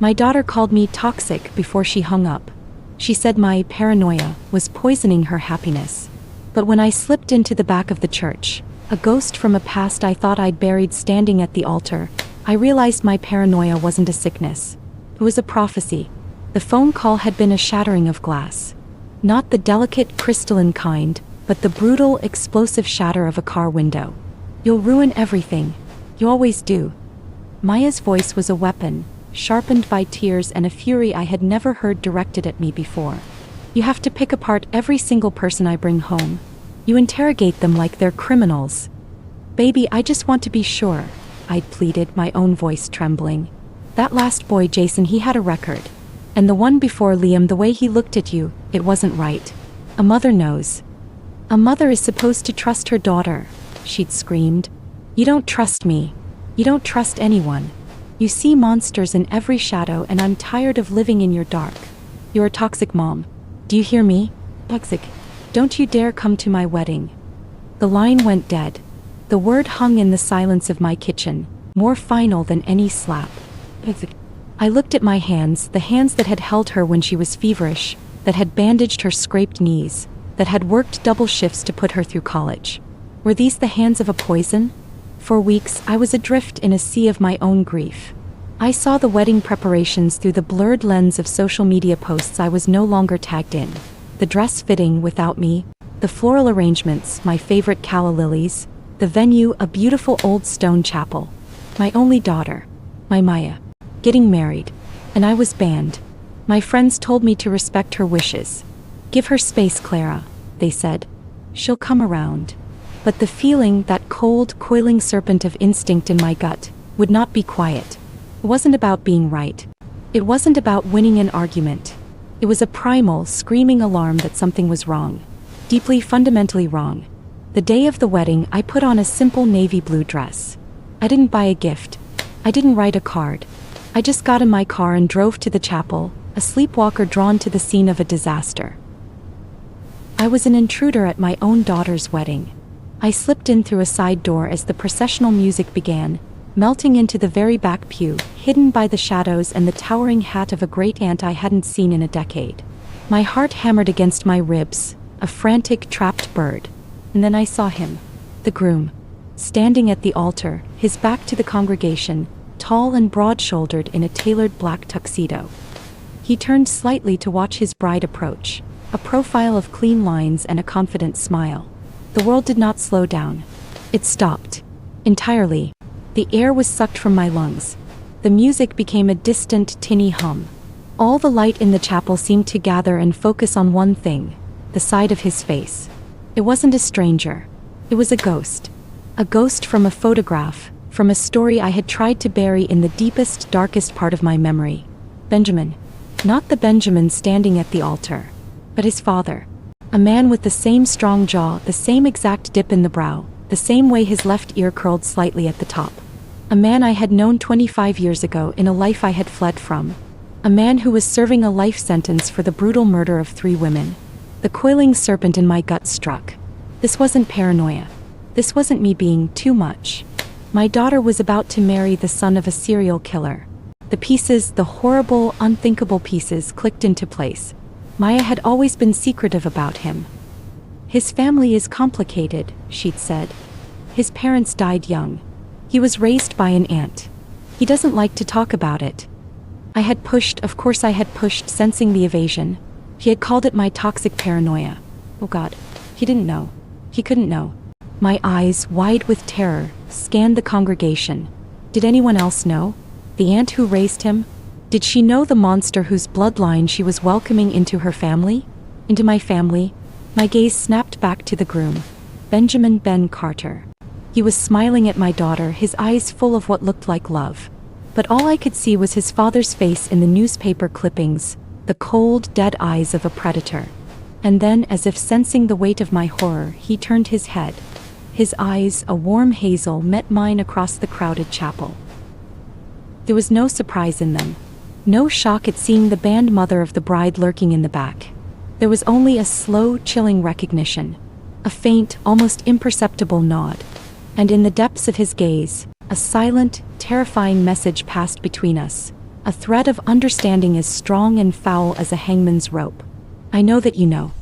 My daughter called me toxic before she hung up. She said my paranoia was poisoning her happiness. But when I slipped into the back of the church, a ghost from a past I thought I'd buried standing at the altar, I realized my paranoia wasn't a sickness. It was a prophecy. The phone call had been a shattering of glass. Not the delicate, crystalline kind, but the brutal, explosive shatter of a car window. You'll ruin everything. You always do. Maya's voice was a weapon, sharpened by tears and a fury I had never heard directed at me before. You have to pick apart every single person I bring home. You interrogate them like they're criminals. Baby, I just want to be sure, I'd pleaded, my own voice trembling. That last boy, Jason, he had a record. And the one before, Liam, the way he looked at you, it wasn't right. A mother knows. A mother is supposed to trust her daughter, she'd screamed. You don't trust me. You don't trust anyone. You see monsters in every shadow, and I'm tired of living in your dark. You're a toxic mom. Do you hear me? Toxic. Don't you dare come to my wedding. The line went dead. The word hung in the silence of my kitchen, more final than any slap. Toxic. I looked at my hands, the hands that had held her when she was feverish, that had bandaged her scraped knees, that had worked double shifts to put her through college. Were these the hands of a poison? For weeks, I was adrift in a sea of my own grief. I saw the wedding preparations through the blurred lens of social media posts I was no longer tagged in. The dress fitting without me, the floral arrangements, my favorite calla lilies, the venue, a beautiful old stone chapel. My only daughter, my Maya, getting married, and I was banned. My friends told me to respect her wishes. Give her space, Clara, they said. She'll come around. But the feeling, that cold, coiling serpent of instinct in my gut, would not be quiet. It wasn't about being right. It wasn't about winning an argument. It was a primal, screaming alarm that something was wrong. Deeply, fundamentally wrong. The day of the wedding, I put on a simple navy blue dress. I didn't buy a gift. I didn't write a card. I just got in my car and drove to the chapel, a sleepwalker drawn to the scene of a disaster. I was an intruder at my own daughter's wedding. I slipped in through a side door as the processional music began, melting into the very back pew, hidden by the shadows and the towering hat of a great aunt I hadn't seen in a decade. My heart hammered against my ribs, a frantic, trapped bird. And then I saw him, the groom, standing at the altar, his back to the congregation, tall and broad-shouldered in a tailored black tuxedo. He turned slightly to watch his bride approach, a profile of clean lines and a confident smile. The world did not slow down. It stopped. Entirely. The air was sucked from my lungs. The music became a distant, tinny hum. All the light in the chapel seemed to gather and focus on one thing, the side of his face. It wasn't a stranger. It was a ghost. A ghost from a photograph, from a story I had tried to bury in the deepest, darkest part of my memory. Benjamin. Not the Benjamin standing at the altar, but his father. A man with the same strong jaw, the same exact dip in the brow, the same way his left ear curled slightly at the top. A man I had known 25 years ago in a life I had fled from. A man who was serving a life sentence for the brutal murder of 3 women. The coiling serpent in my gut struck. This wasn't paranoia. This wasn't me being too much. My daughter was about to marry the son of a serial killer. The pieces, the horrible, unthinkable pieces, clicked into place. Maya had always been secretive about him. His family is complicated, she'd said. His parents died young. He was raised by an aunt. He doesn't like to talk about it. I had pushed, of course I had pushed, sensing the evasion. He had called it my toxic paranoia. Oh God, he didn't know. He couldn't know. My eyes, wide with terror, scanned the congregation. Did anyone else know? The aunt who raised him? Did she know the monster whose bloodline she was welcoming into her family? Into my family? My gaze snapped back to the groom, Benjamin Ben Carter. He was smiling at my daughter, his eyes full of what looked like love. But all I could see was his father's face in the newspaper clippings, the cold, dead eyes of a predator. And then, as if sensing the weight of my horror, he turned his head. His eyes, a warm hazel, met mine across the crowded chapel. There was no surprise in them. No shock at seeing the band mother of the bride lurking in the back. There was only a slow, chilling recognition. A faint, almost imperceptible nod. And in the depths of his gaze, a silent, terrifying message passed between us. A thread of understanding as strong and foul as a hangman's rope. I know that you know.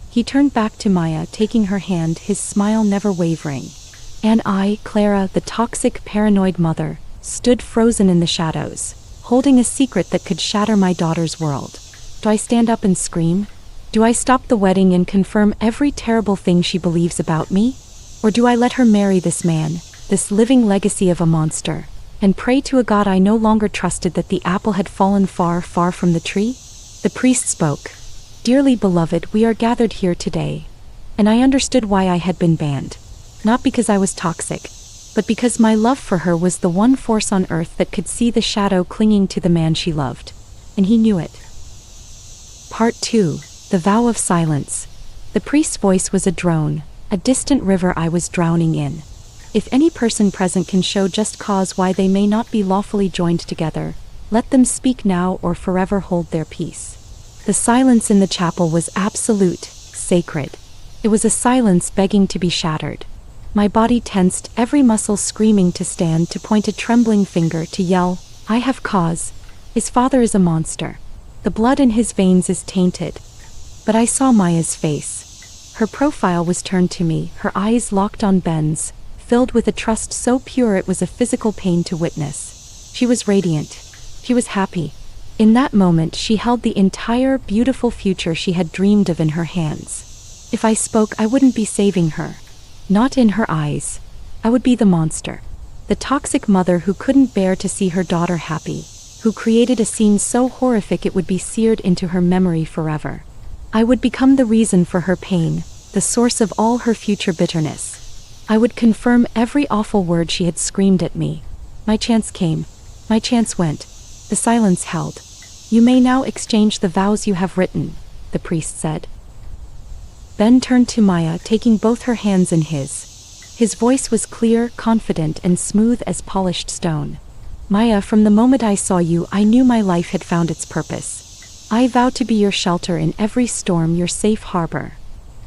He turned back to Maya, taking her hand, his smile never wavering. And I, Clara, the toxic, paranoid mother, stood frozen in the shadows, holding a secret that could shatter my daughter's world. Do I stand up and scream? Do I stop the wedding and confirm every terrible thing she believes about me? Or do I let her marry this man, this living legacy of a monster, and pray to a God I no longer trusted that the apple had fallen far, far from the tree? The priest spoke. Dearly beloved, we are gathered here today. And I understood why I had been banned. Not because I was toxic, but because my love for her was the one force on earth that could see the shadow clinging to the man she loved. And he knew it. Part 2. The Vow of Silence. The priest's voice was a drone, a distant river I was drowning in. If any person present can show just cause why they may not be lawfully joined together, let them speak now or forever hold their peace. The silence in the chapel was absolute, sacred. It was a silence begging to be shattered. My body tensed, every muscle screaming to stand, to point a trembling finger, to yell, I have cause. His father is a monster. The blood in his veins is tainted. But I saw Maya's face. Her profile was turned to me, her eyes locked on Ben's, filled with a trust so pure it was a physical pain to witness. She was radiant. She was happy. In that moment she held the entire beautiful future she had dreamed of in her hands. If I spoke, I wouldn't be saving her. Not in her eyes. I would be the monster. The toxic mother who couldn't bear to see her daughter happy, who created a scene so horrific it would be seared into her memory forever. I would become the reason for her pain, the source of all her future bitterness. I would confirm every awful word she had screamed at me. My chance came. My chance went. The silence held. You may now exchange the vows you have written, the priest said. Ben turned to Maya, taking both her hands in his. His voice was clear, confident, and smooth as polished stone. Maya, from the moment I saw you, I knew my life had found its purpose. I vow to be your shelter in every storm, your safe harbor.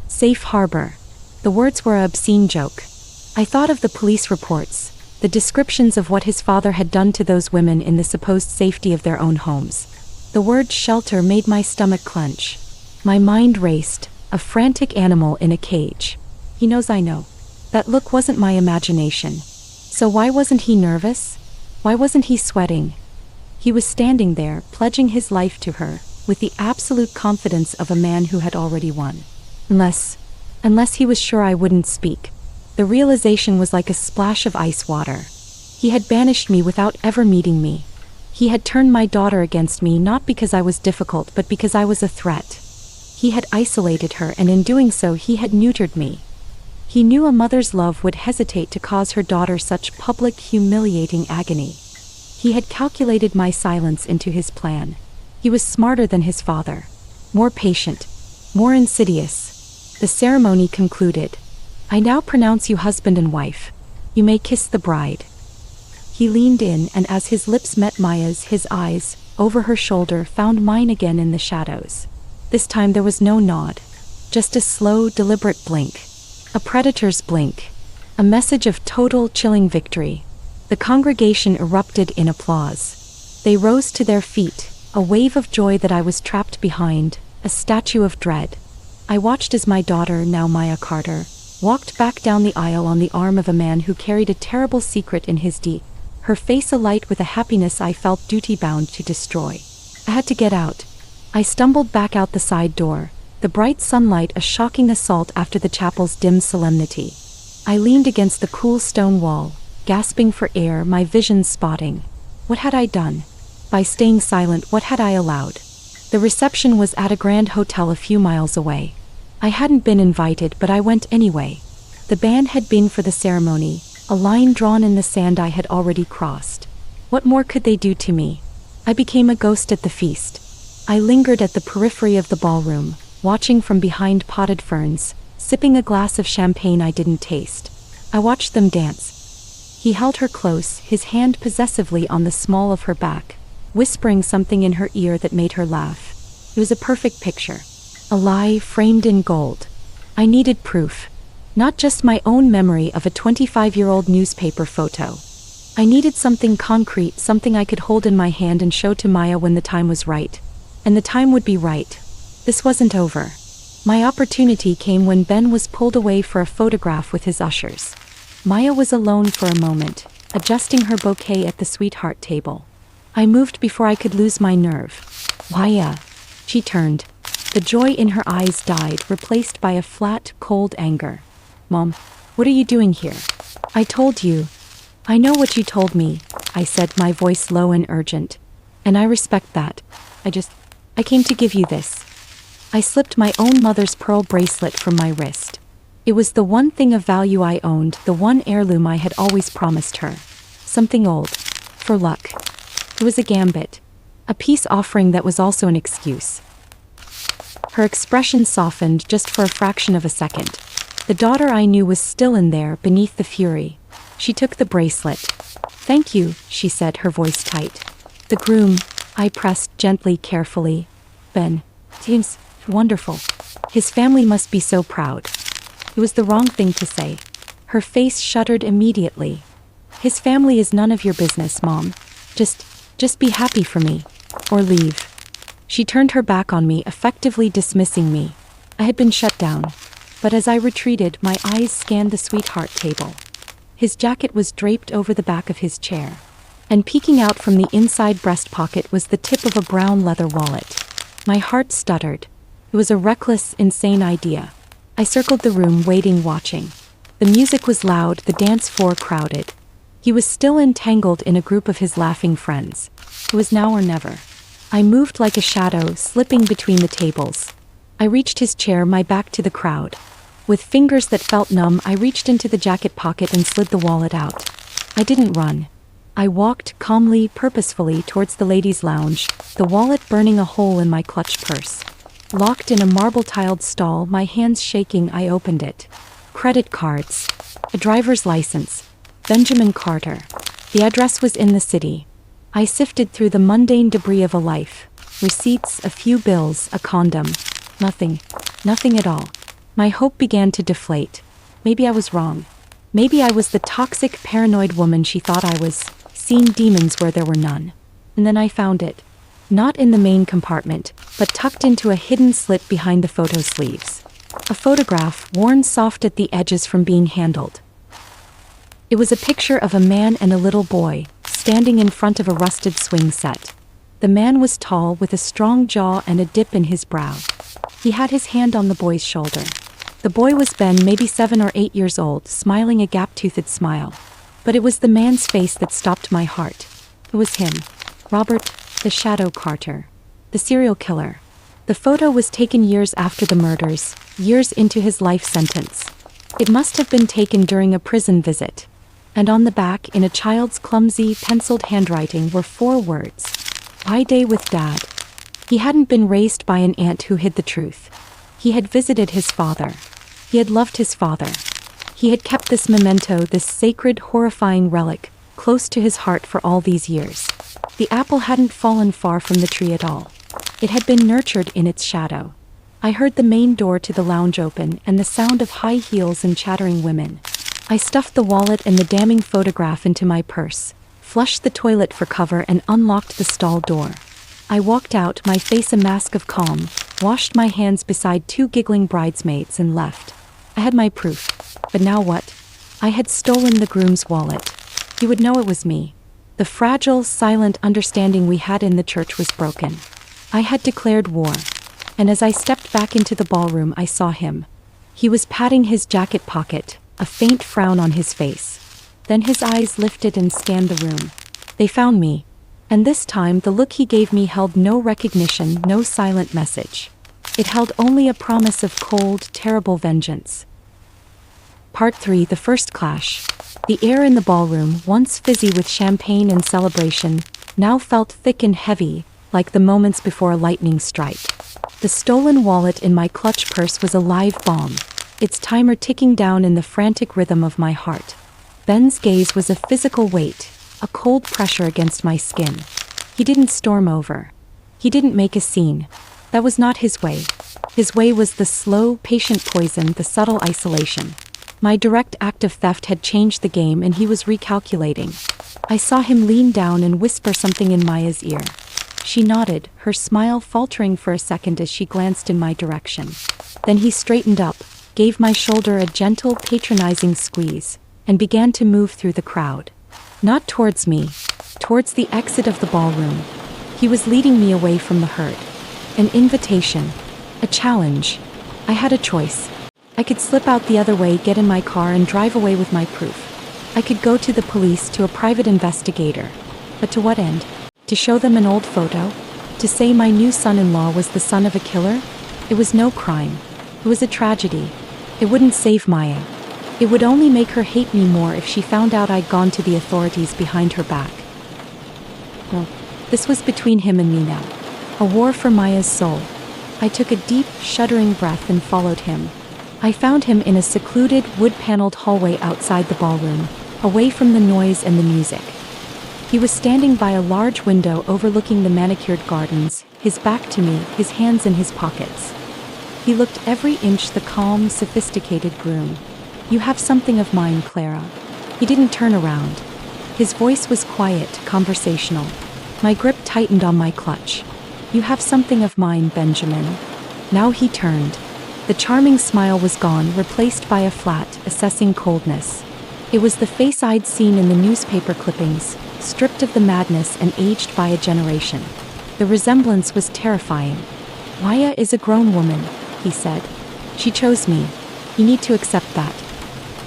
Safe harbor. The words were an obscene joke. I thought of the police reports, the descriptions of what his father had done to those women in the supposed safety of their own homes. The word shelter made my stomach clench. My mind raced. A frantic animal in a cage. He knows I know. That look wasn't my imagination. So why wasn't he nervous? Why wasn't he sweating? He was standing there, pledging his life to her, with the absolute confidence of a man who had already won. Unless he was sure I wouldn't speak. The realization was like a splash of ice water. He had banished me without ever meeting me. He had turned my daughter against me, not because I was difficult, but because I was a threat. He had isolated her, and in doing so he had neutered me. He knew a mother's love would hesitate to cause her daughter such public, humiliating agony. He had calculated my silence into his plan. He was smarter than his father. More patient. More insidious. The ceremony concluded. I now pronounce you husband and wife. You may kiss the bride. He leaned in, and as his lips met Maya's, his eyes, over her shoulder, found mine again in the shadows. This time there was no nod. Just a slow, deliberate blink. A predator's blink. A message of total, chilling victory. The congregation erupted in applause. They rose to their feet, a wave of joy that I was trapped behind, a statue of dread. I watched as my daughter, now Maya Carter, walked back down the aisle on the arm of a man who carried a terrible secret in his deep, her face alight with a happiness I felt duty-bound to destroy. I had to get out. I stumbled back out the side door, the bright sunlight a shocking assault after the chapel's dim solemnity. I leaned against the cool stone wall, gasping for air, my vision spotting. What had I done? By staying silent, what had I allowed? The reception was at a grand hotel a few miles away. I hadn't been invited, but I went anyway. The band had been for the ceremony, a line drawn in the sand I had already crossed. What more could they do to me? I became a ghost at the feast. I lingered at the periphery of the ballroom, watching from behind potted ferns, sipping a glass of champagne I didn't taste. I watched them dance. He held her close, his hand possessively on the small of her back, whispering something in her ear that made her laugh. It was a perfect picture. A lie framed in gold. I needed proof. Not just my own memory of a 25-year-old newspaper photo. I needed something concrete, something I could hold in my hand and show to Maya when the time was right. And the time would be right. This wasn't over. My opportunity came when Ben was pulled away for a photograph with his ushers. Maya was alone for a moment, adjusting her bouquet at the sweetheart table. I moved before I could lose my nerve. Maya. She turned. The joy in her eyes died, replaced by a flat, cold anger. Mom, what are you doing here? I told you. I know what you told me, I said, my voice low and urgent. And I respect that. I came to give you this. I slipped my own mother's pearl bracelet from my wrist. It was the one thing of value I owned, the one heirloom I had always promised her. Something old. For luck. It was a gambit. A peace offering that was also an excuse. Her expression softened just for a fraction of a second. The daughter I knew was still in there, beneath the fury. She took the bracelet. Thank you, she said, her voice tight. The groom, I pressed gently, carefully. Ben. Seems wonderful. His family must be so proud. It was the wrong thing to say. Her face shuddered immediately. His family is none of your business, Mom. Just be happy for me. Or leave. She turned her back on me, effectively dismissing me. I had been shut down. But as I retreated, my eyes scanned the sweetheart table. His jacket was draped over the back of his chair. And peeking out from the inside breast pocket was the tip of a brown leather wallet. My heart stuttered. It was a reckless, insane idea. I circled the room, waiting, watching. The music was loud, the dance floor crowded. He was still entangled in a group of his laughing friends. It was now or never. I moved like a shadow, slipping between the tables. I reached his chair, my back to the crowd. With fingers that felt numb, I reached into the jacket pocket and slid the wallet out. I didn't run. I walked calmly, purposefully towards the ladies' lounge, the wallet burning a hole in my clutch purse. Locked in a marble-tiled stall, my hands shaking, I opened it. Credit cards. A driver's license. Benjamin Carter. The address was in the city. I sifted through the mundane debris of a life. Receipts, a few bills, a condom. Nothing at all. My hope began to deflate. Maybe I was wrong. Maybe I was the toxic, paranoid woman she thought I was, seeing demons where there were none. And then I found it. Not in the main compartment, but tucked into a hidden slit behind the photo sleeves. A photograph, worn soft at the edges from being handled. It was a picture of a man and a little boy, standing in front of a rusted swing set. The man was tall, with a strong jaw and a dip in his brow. He had his hand on the boy's shoulder. The boy was Ben, maybe 7 or 8 years old, smiling a gap-toothed smile. But it was the man's face that stopped my heart. It was him. Robert, the Shadow Carter. The serial killer. The photo was taken years after the murders, years into his life sentence. It must have been taken during a prison visit. And on the back, in a child's clumsy, penciled handwriting, were 4 words. My day with Dad. He hadn't been raised by an aunt who hid the truth. He had visited his father. He had loved his father. He had kept this memento, this sacred, horrifying relic, close to his heart for all these years. The apple hadn't fallen far from the tree at all. It had been nurtured in its shadow. I heard the main door to the lounge open and the sound of high heels and chattering women. I stuffed the wallet and the damning photograph into my purse, flushed the toilet for cover, and unlocked the stall door. I walked out, my face a mask of calm, washed my hands beside 2 giggling bridesmaids, and left. I had my proof. But now what? I had stolen the groom's wallet. He would know it was me. The fragile, silent understanding we had in the church was broken. I had declared war. And as I stepped back into the ballroom, I saw him. He was patting his jacket pocket, a faint frown on his face. Then his eyes lifted and scanned the room. They found me. And this time, the look he gave me held no recognition, no silent message. It held only a promise of cold, terrible vengeance. Part 3: The First Clash. The air in the ballroom, once fizzy with champagne and celebration, now felt thick and heavy, like the moments before a lightning strike. The stolen wallet in my clutch purse was a live bomb, its timer ticking down in the frantic rhythm of my heart. Ben's gaze was a physical weight, a cold pressure against my skin. He didn't storm over. He didn't make a scene. That was not his way. His way was the slow, patient poison, the subtle isolation. My direct act of theft had changed the game and he was recalculating. I saw him lean down and whisper something in Maya's ear. She nodded, her smile faltering for a second as she glanced in my direction. Then he straightened up, gave my shoulder a gentle, patronizing squeeze, and began to move through the crowd. Not towards me, towards the exit of the ballroom. He was leading me away from the herd. An invitation. A challenge. I had a choice. I could slip out the other way, get in my car, and drive away with my proof. I could go to the police, to a private investigator. But to what end? To show them an old photo? To say my new son-in-law was the son of a killer? It was no crime. It was a tragedy. It wouldn't save Maya. It would only make her hate me more if she found out I'd gone to the authorities behind her back. Well, this was between him and me now. A war for Maya's soul. I took a deep, shuddering breath and followed him. I found him in a secluded, wood-paneled hallway outside the ballroom, away from the noise and the music. He was standing by a large window overlooking the manicured gardens, his back to me, his hands in his pockets. He looked every inch the calm, sophisticated Groom. "You have something of mine, Clara." He didn't turn around. His voice was quiet, conversational. My grip tightened on my clutch. "You have something of mine, Benjamin." Now he turned. The charming smile was gone, replaced by a flat, assessing coldness. It was the face I'd seen in the newspaper clippings, stripped of the madness and aged by a generation. The resemblance was terrifying. "Maya is a grown woman," he said. "She chose me. You need to accept that."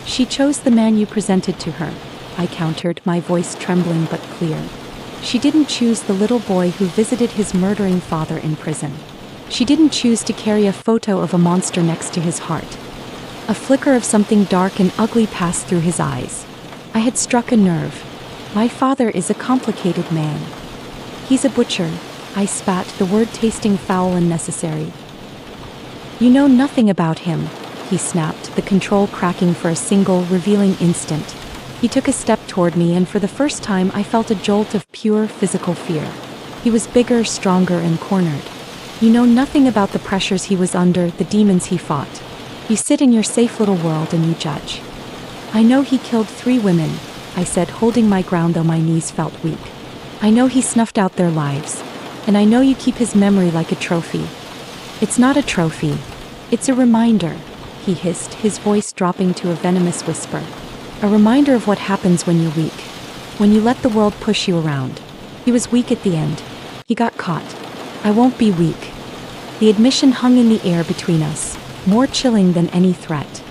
"She chose the man you presented to her," I countered, my voice trembling but clear. "She didn't choose the little boy who visited his murdering father in prison. She didn't choose to carry a photo of a monster next to his heart." A flicker of something dark and ugly passed through his eyes. I had struck a nerve. My father is a complicated man. "He's a butcher," I spat, the word tasting foul and necessary. "You know nothing about him," he snapped, the control cracking for a single, revealing instant. He took a step toward me, and for the first time I felt a jolt of pure physical fear. He was bigger, stronger, and cornered. "You know nothing about the pressures he was under, the demons he fought. You sit in your safe little world and you judge." "I know he killed 3 women," I said, holding my ground though my knees felt weak. "I know he snuffed out their lives. And I know you keep his memory like a trophy." "It's not a trophy. It's a reminder," he hissed, his voice dropping to a venomous whisper. "A reminder of what happens when you're weak. When you let the world push you around." He was weak at the end. He got caught. I won't be weak. The admission hung in the air between us, more chilling than any threat.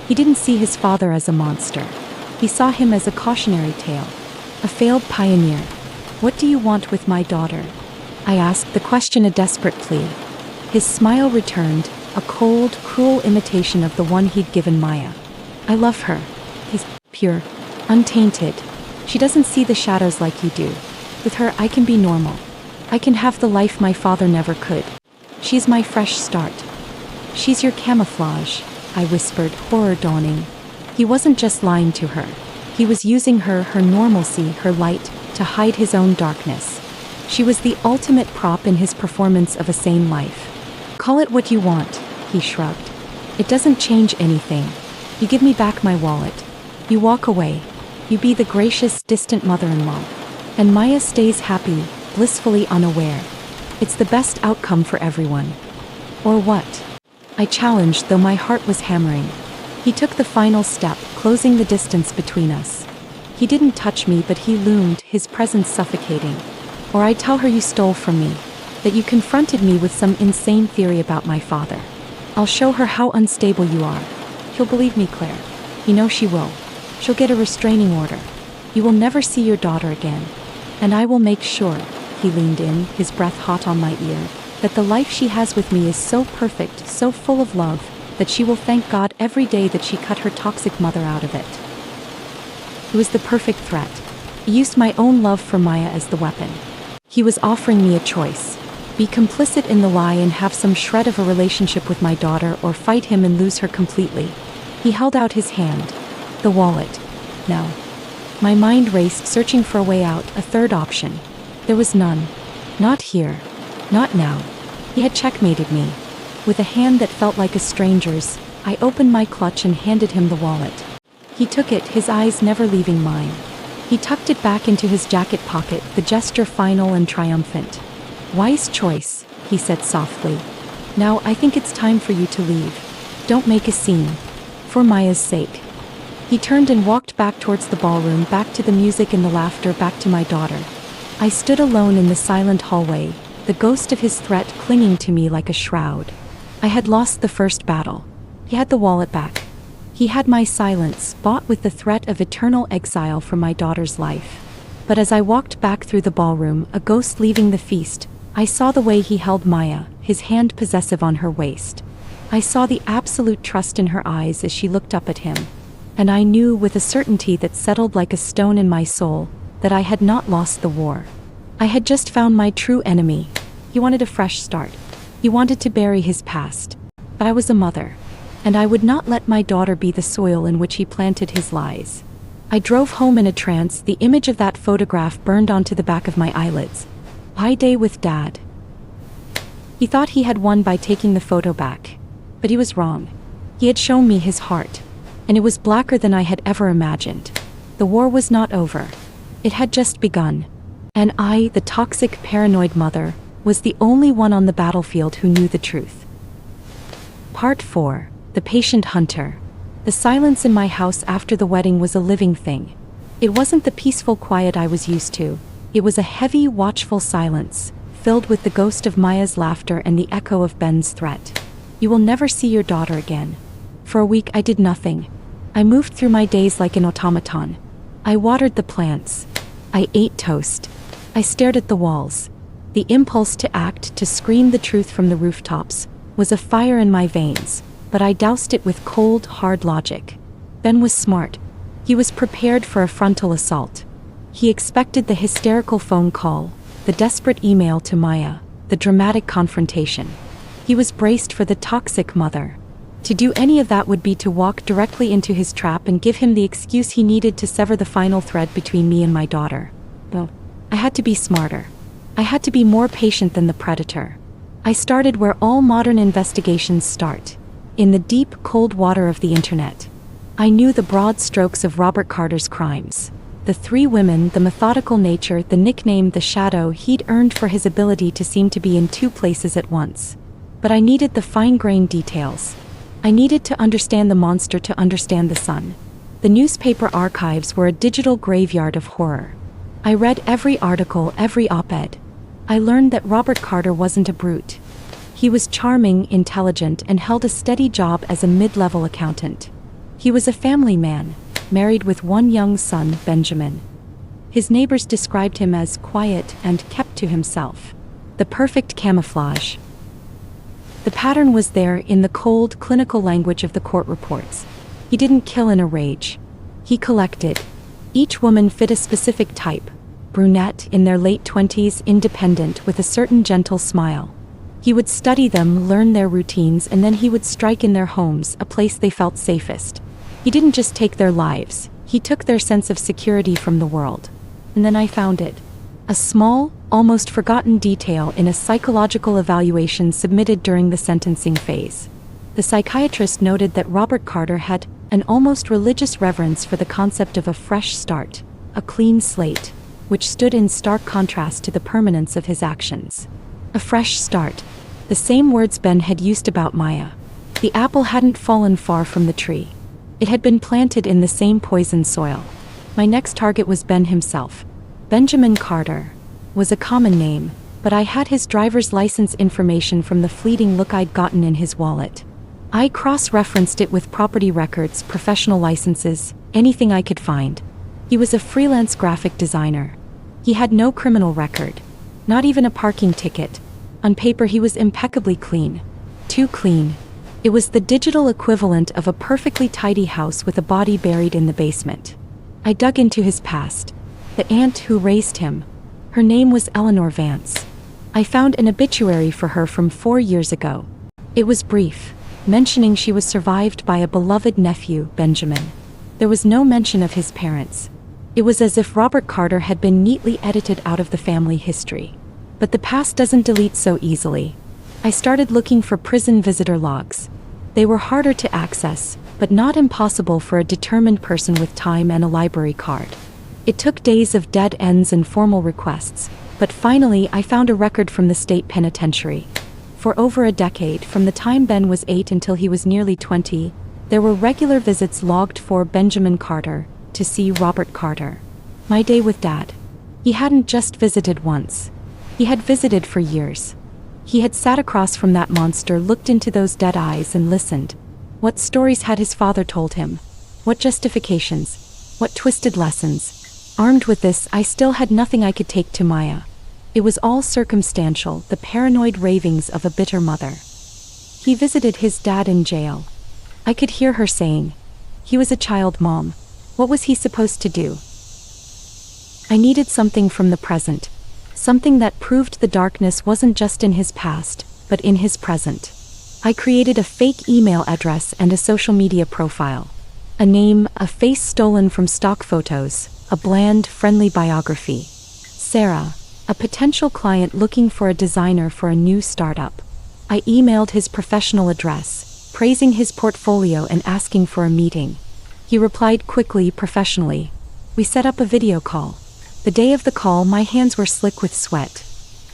He didn't see his father as a monster. He saw him as a cautionary tale. A failed pioneer. "What do you want with my daughter?" I asked, the question a desperate plea. His smile returned, a cold, cruel imitation of the one he'd given Maya. "I love her. He's pure, untainted. She doesn't see the shadows like you do. With her I can be normal. I can have the life my father never could. She's my fresh start." "She's your camouflage," I whispered, horror dawning. He wasn't just lying to her. He was using her, her normalcy, her light, to hide his own darkness. She was the ultimate prop in his performance of a sane life. "Call it what you want," he shrugged. "It doesn't change anything. You give me back my wallet. You walk away. You be the gracious, distant mother-in-law. And Maya stays happy, blissfully unaware. It's the best outcome for everyone." "Or what?" I challenged, though my heart was hammering. He took the final step, closing the distance between us. He didn't touch me, but he loomed, his presence suffocating. "Or I tell her you stole from me, that you confronted me with some insane theory about my father. I'll show her how unstable you are. She'll believe me, Claire. You know she will. She'll get a restraining order. You will never see your daughter again. And I will make sure," he leaned in, his breath hot on my ear, "that the life she has with me is so perfect, so full of love, that she will thank God every day that she cut her toxic mother out of it." It was the perfect threat. I used my own love for Maya as the weapon. He was offering me a choice. Be complicit in the lie and have some shred of a relationship with my daughter, or fight him and lose her completely. He held out his hand. The wallet. No. My mind raced, searching for a way out, a third option. There was none. Not here. Not now. He had checkmated me. With a hand that felt like a stranger's, I opened my clutch and handed him the wallet. He took it, his eyes never leaving mine. He tucked it back into his jacket pocket, the gesture final and triumphant. "Wise choice," he said softly. "Now I think it's time for you to leave. Don't make a scene. For Maya's sake." He turned and walked back towards the ballroom, back to the music and the laughter, back to my daughter. I stood alone in the silent hallway, the ghost of his threat clinging to me like a shroud. I had lost the first battle. He had the wallet back. He had my silence, bought with the threat of eternal exile from my daughter's life. But as I walked back through the ballroom, a ghost leaving the feast, I saw the way he held Maya, his hand possessive on her waist. I saw the absolute trust in her eyes as she looked up at him. And I knew with a certainty that settled like a stone in my soul, that I had not lost the war. I had just found my true enemy. He wanted a fresh start. He wanted to bury his past. But I was a mother, and I would not let my daughter be the soil in which he planted his lies. I drove home in a trance, the image of that photograph burned onto the back of my eyelids. My day with Dad. He thought he had won by taking the photo back. But he was wrong. He had shown me his heart. And it was blacker than I had ever imagined. The war was not over. It had just begun. And I, the toxic, paranoid mother, was the only one on the battlefield who knew the truth. Part 4. The Patient Hunter. The silence in my house after the wedding was a living thing. It wasn't the peaceful quiet I was used to. It was a heavy, watchful silence, filled with the ghost of Maya's laughter and the echo of Ben's threat. "You will never see your daughter again." For a week I did nothing. I moved through my days like an automaton. I watered the plants. I ate toast. I stared at the walls. The impulse to act, to scream the truth from the rooftops, was a fire in my veins, but I doused it with cold, hard logic. Ben was smart. He was prepared for a frontal assault. He expected the hysterical phone call, the desperate email to Maya, the dramatic confrontation. He was braced for the toxic mother. To do any of that would be to walk directly into his trap and give him the excuse he needed to sever the final thread between me and my daughter. Well, I had to be smarter. I had to be more patient than the predator. I started where all modern investigations start, in the deep, cold water of the internet. I knew the broad strokes of Robert Carter's crimes. The 3 women, the methodical nature, the nickname The Shadow he'd earned for his ability to seem to be in 2 places at once. But I needed the fine-grained details. I needed to understand the monster to understand the sun. The newspaper archives were a digital graveyard of horror. I read every article, every op-ed. I learned that Robert Carter wasn't a brute. He was charming, intelligent, and held a steady job as a mid-level accountant. He was a family man, married with 1 young son, Benjamin. His neighbors described him as quiet and kept to himself. The perfect camouflage. The pattern was there in the cold, clinical language of the court reports. He didn't kill in a rage. He collected. Each woman fit a specific type. Brunette, in their late 20s, independent, with a certain gentle smile. He would study them, learn their routines, and then he would strike in their homes, a place they felt safest. He didn't just take their lives, he took their sense of security from the world. And then I found it. A small, almost forgotten detail in a psychological evaluation submitted during the sentencing phase. The psychiatrist noted that Robert Carter had an almost religious reverence for the concept of a fresh start, a clean slate, which stood in stark contrast to the permanence of his actions. A fresh start. The same words Ben had used about Maya. The apple hadn't fallen far from the tree. It had been planted in the same poisoned soil. My next target was Ben himself. Benjamin Carter was a common name, but I had his driver's license information from the fleeting look I'd gotten in his wallet. I cross-referenced it with property records, professional licenses, anything I could find. He was a freelance graphic designer. He had no criminal record, not even a parking ticket. On paper he was impeccably clean. Too clean. It was the digital equivalent of a perfectly tidy house with a body buried in the basement. I dug into his past. The aunt who raised him. Her name was Eleanor Vance. I found an obituary for her from 4 years ago. It was brief, mentioning she was survived by a beloved nephew, Benjamin. There was no mention of his parents. It was as if Robert Carter had been neatly edited out of the family history. But the past doesn't delete so easily. I started looking for prison visitor logs. They were harder to access, but not impossible for a determined person with time and a library card. It took days of dead ends and formal requests, but finally I found a record from the state penitentiary. For over a decade, from the time Ben was 8 until he was nearly 20, there were regular visits logged for Benjamin Carter to see Robert Carter. My day with Dad. He hadn't just visited once. He had visited for years. He had sat across from that monster, looked into those dead eyes and listened. What stories had his father told him? What justifications? What twisted lessons? Armed with this, I still had nothing I could take to Maya. It was all circumstantial, the paranoid ravings of a bitter mother. He visited his dad in jail. I could hear her saying, "He was a child, Mom. What was he supposed to do?" I needed something from the present. Something that proved the darkness wasn't just in his past, but in his present. I created a fake email address and a social media profile. A name, a face stolen from stock photos, a bland, friendly biography. Sarah, a potential client looking for a designer for a new startup. I emailed his professional address, praising his portfolio and asking for a meeting. He replied quickly, professionally. We set up a video call. The day of the call, my hands were slick with sweat.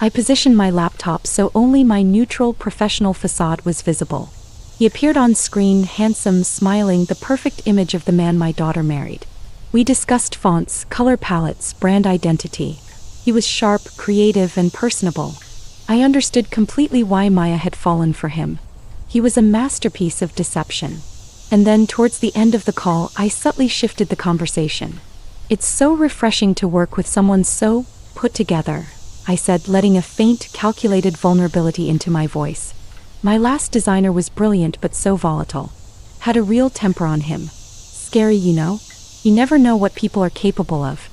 I positioned my laptop so only my neutral professional facade was visible. He appeared on screen, handsome, smiling, the perfect image of the man my daughter married. We discussed fonts, color palettes, brand identity. He was sharp, creative, and personable. I understood completely why Maya had fallen for him. He was a masterpiece of deception. And then, towards the end of the call, I subtly shifted the conversation. It's so refreshing to work with someone so put together, I said, letting a faint, calculated vulnerability into my voice. My last designer was brilliant but so volatile. Had a real temper on him. Scary, you know? You never know what people are capable of.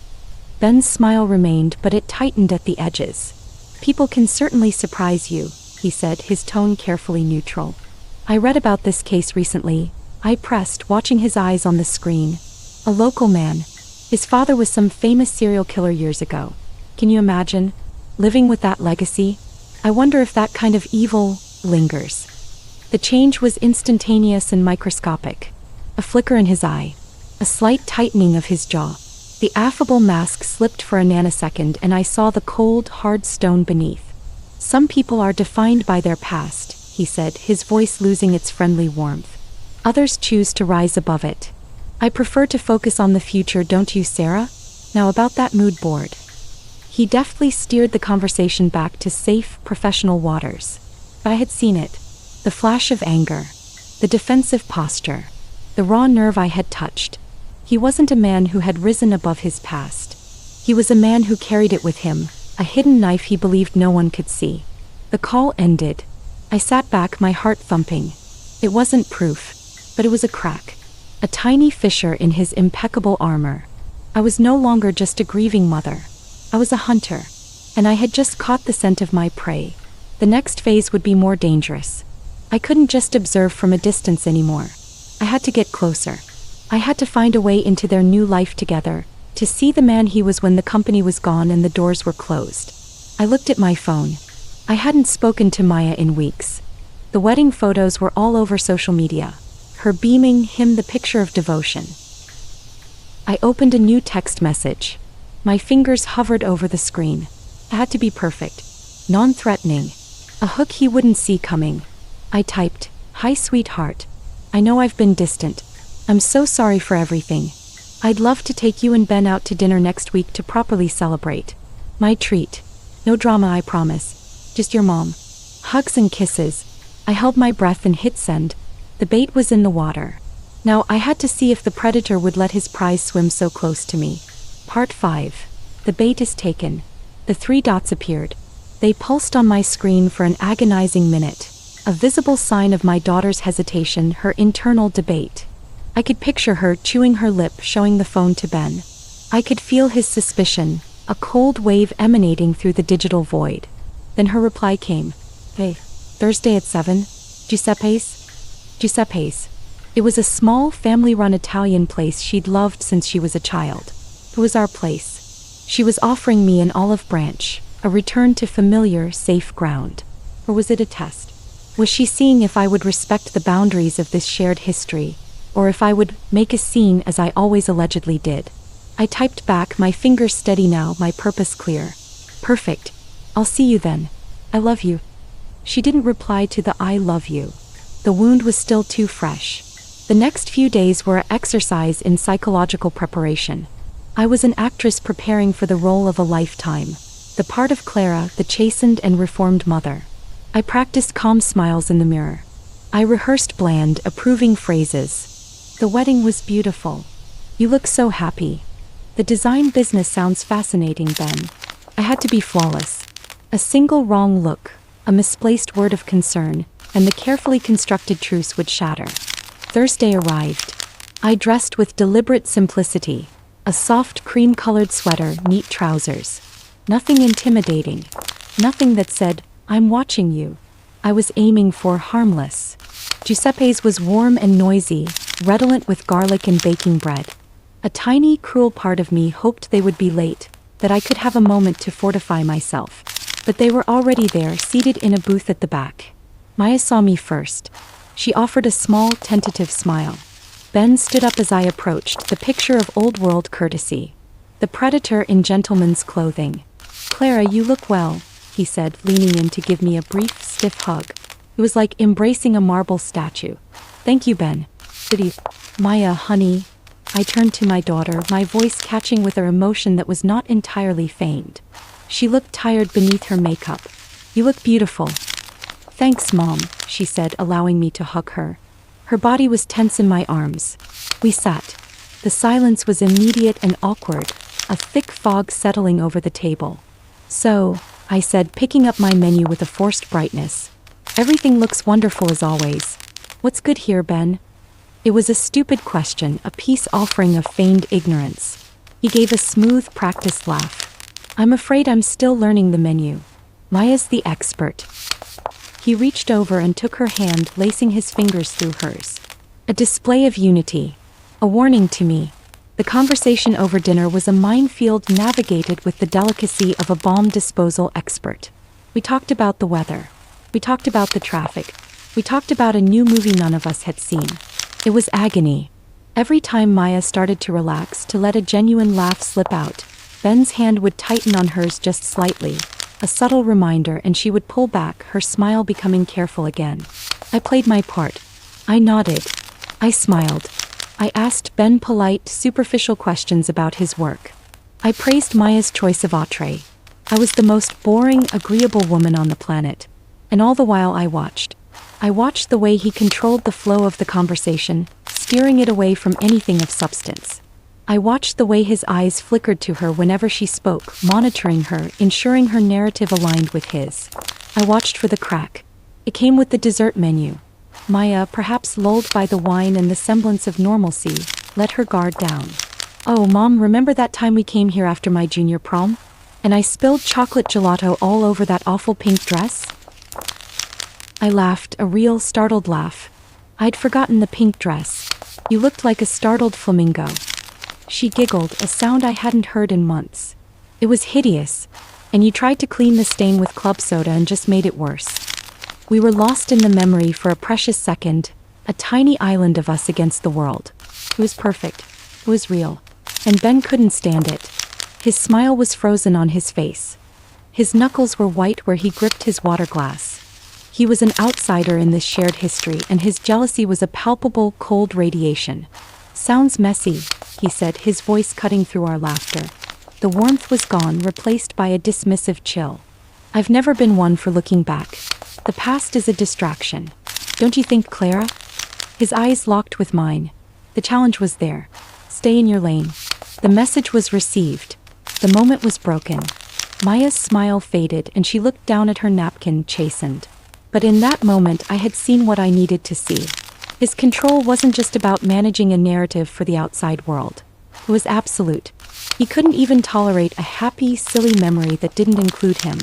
Ben's smile remained, but it tightened at the edges. People can certainly surprise you, he said, his tone carefully neutral. I read about this case recently. I pressed, watching his eyes on the screen. A local man. His father was some famous serial killer years ago. Can you imagine? Living with that legacy? I wonder if that kind of evil lingers. The change was instantaneous and microscopic. A flicker in his eye. A slight tightening of his jaw. The affable mask slipped for a nanosecond and I saw the cold, hard stone beneath. Some people are defined by their past, he said, his voice losing its friendly warmth. Others choose to rise above it. I prefer to focus on the future, don't you, Sarah? Now about that mood board. He deftly steered the conversation back to safe, professional waters. I had seen it. The flash of anger. The defensive posture. The raw nerve I had touched. He wasn't a man who had risen above his past. He was a man who carried it with him, a hidden knife he believed no one could see. The call ended. I sat back, my heart thumping. It wasn't proof, but it was a crack. A tiny fissure in his impeccable armor. I was no longer just a grieving mother. I was a hunter, and I had just caught the scent of my prey. The next phase would be more dangerous. I couldn't just observe from a distance anymore. I had to get closer. I had to find a way into their new life together, to see the man he was when the company was gone and the doors were closed. I looked at my phone. I hadn't spoken to Maya in weeks. The wedding photos were all over social media. Her beaming, him the picture of devotion. I opened a new text message. My fingers hovered over the screen. It had to be perfect. Non-threatening. A hook he wouldn't see coming. I typed, "Hi sweetheart. I know I've been distant. I'm so sorry for everything. I'd love to take you and Ben out to dinner next week to properly celebrate. My treat. No drama, I promise. Just your mom. Hugs and kisses." I held my breath and hit send. The bait was in the water. Now I had to see if the predator would let his prize swim so close to me. Part 5. The bait is taken. The 3 dots appeared. They pulsed on my screen for an agonizing minute. A visible sign of my daughter's hesitation, her internal debate. I could picture her chewing her lip, showing the phone to Ben. I could feel his suspicion, a cold wave emanating through the digital void. Then her reply came. "Hey, Thursday at 7? Giuseppe's?" Giuseppe's. It was a small, family-run Italian place she'd loved since she was a child. It was our place. She was offering me an olive branch, a return to familiar, safe ground. Or was it a test? Was she seeing if I would respect the boundaries of this shared history, or if I would make a scene as I always allegedly did? I typed back, my fingers steady now, my purpose clear. Perfect. I'll see you then. I love you. She didn't reply to the I love you. The wound was still too fresh. The next few days were an exercise in psychological preparation. I was an actress preparing for the role of a lifetime, the part of Clara, the chastened and reformed mother. I practiced calm smiles in the mirror. I rehearsed bland, approving phrases. The wedding was beautiful. You look so happy. The design business sounds fascinating, Ben. I had to be flawless. A single wrong look, a misplaced word of concern, and the carefully constructed truce would shatter. Thursday arrived. I dressed with deliberate simplicity. A soft cream-colored sweater, neat trousers. Nothing intimidating. Nothing that said, I'm watching you. I was aiming for harmless. Giuseppe's was warm and noisy, redolent with garlic and baking bread. A tiny, cruel part of me hoped they would be late, that I could have a moment to fortify myself. But they were already there, seated in a booth at the back. Maya saw me first. She offered a small, tentative smile. Ben stood up as I approached, the picture of old-world courtesy. The predator in gentleman's clothing. Clara, you look well, he said, leaning in to give me a brief, stiff hug. It was like embracing a marble statue. Thank you, Ben. Did you? Maya, honey. I turned to my daughter, my voice catching with an emotion that was not entirely feigned. She looked tired beneath her makeup. You look beautiful. Thanks, Mom, she said, allowing me to hug her. Her body was tense in my arms. We sat. The silence was immediate and awkward, a thick fog settling over the table. So, I said, picking up my menu with a forced brightness. Everything looks wonderful as always. What's good here, Ben? It was a stupid question, a peace offering of feigned ignorance. He gave a smooth, practiced laugh. I'm afraid I'm still learning the menu. Maya's the expert. He reached over and took her hand, lacing his fingers through hers. A display of unity. A warning to me. The conversation over dinner was a minefield navigated with the delicacy of a bomb disposal expert. We talked about the weather. We talked about the traffic. We talked about a new movie none of us had seen. It was agony. Every time Maya started to relax, to let a genuine laugh slip out, Ben's hand would tighten on hers just slightly, a subtle reminder, and she would pull back, her smile becoming careful again. I played my part. I nodded. I smiled. I asked Ben polite, superficial questions about his work. I praised Maya's choice of entree. I was the most boring, agreeable woman on the planet. And all the while I watched. I watched the way he controlled the flow of the conversation, steering it away from anything of substance. I watched the way his eyes flickered to her whenever she spoke, monitoring her, ensuring her narrative aligned with his. I watched for the crack. It came with the dessert menu. Maya, perhaps lulled by the wine and the semblance of normalcy, let her guard down. Oh, Mom, remember that time we came here after my junior prom? And I spilled chocolate gelato all over that awful pink dress? I laughed, a real, startled laugh. I'd forgotten the pink dress. You looked like a startled flamingo. She giggled, a sound I hadn't heard in months. It was hideous. And you tried to clean the stain with club soda and just made it worse. We were lost in the memory for a precious second, a tiny island of us against the world. It was perfect. It was real. And Ben couldn't stand it. His smile was frozen on his face. His knuckles were white where he gripped his water glass. He was an outsider in this shared history, and his jealousy was a palpable, cold radiation. Sounds messy, he said, his voice cutting through our laughter. The warmth was gone, replaced by a dismissive chill. I've never been one for looking back. The past is a distraction. Don't you think, Clara? His eyes locked with mine. The challenge was there. Stay in your lane. The message was received. The moment was broken. Maya's smile faded, and she looked down at her napkin, chastened. But in that moment, I had seen what I needed to see. His control wasn't just about managing a narrative for the outside world. It was absolute. He couldn't even tolerate a happy, silly memory that didn't include him.